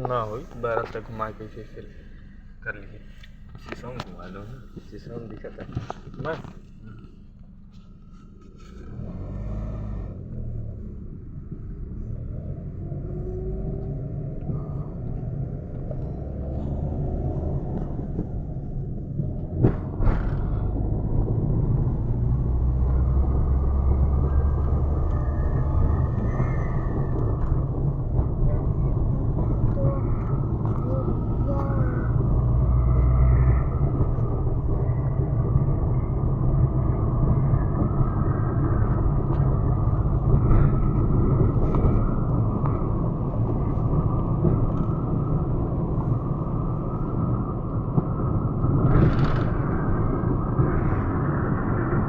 ना हो बारह तक घुमा के फिर कर लीजिए। शीशा में घुमा लो ना, शीशा में दिखा था मैं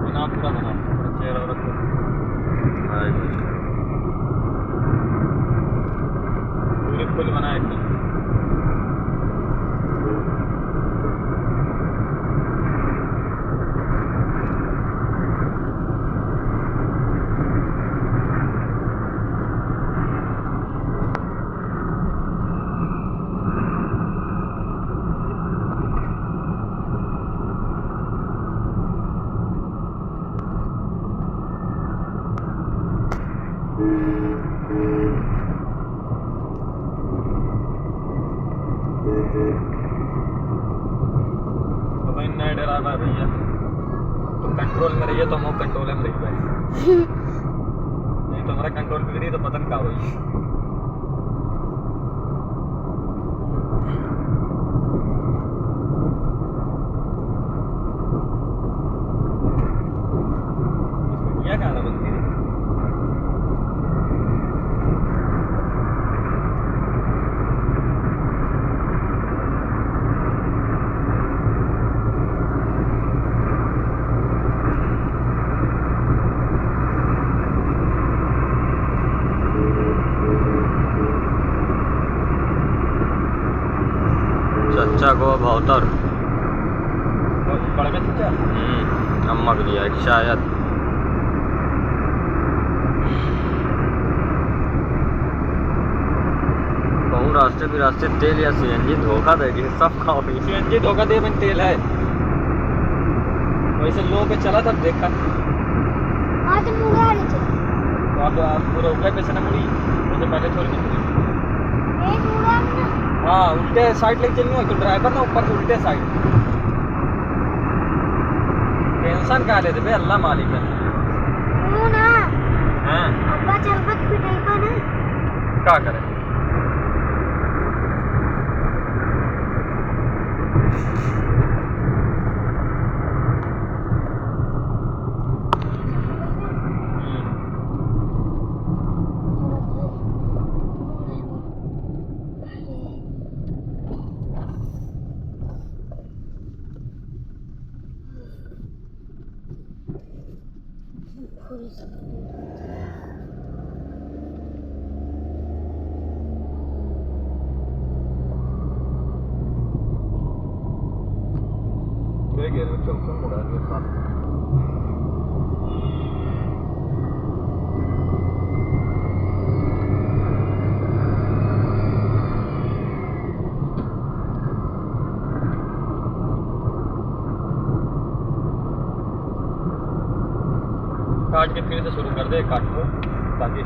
पूरा बना पूरा चेहरा रखो। पूरी फुल बना एकदम। तो भाई नया ड्राइवर है भैया, तो कंट्रोल में रहिए तो हम कंट्रोल में रही भाई। नहीं तो हमारा कंट्रोल बिगड़ी तो पतन का हुई। इसमें क्या बनती है? चच्चा को भावतर कड़वे चचा नमक दिया शायद। कहूँ रास्ते भी रास्ते तेल या सीएनजी धोखा देगी सब खाओ। सीएनजी धोखा दे में तेल है, वैसे लो पे चला तब देखा। आज मुड़ा रही थी। तो आप पूरा उगए पे से न मुड़ी, मुझे पहले छोड़ के मुड़ी। एक मुड़ा ना। हाँ उल्टे साइड लेके चलनी हो तो ड्राइवर ना ऊपर से उल्टे साइड। टेंशन का ले दे अल्लाह मालिक है। वो ना हाँ अब्बा चलबत पिटाई का ना। क्या करे? गियर में चलकर मुड़ा के साथ काट के फिर से शुरू कर दे काट को ताकि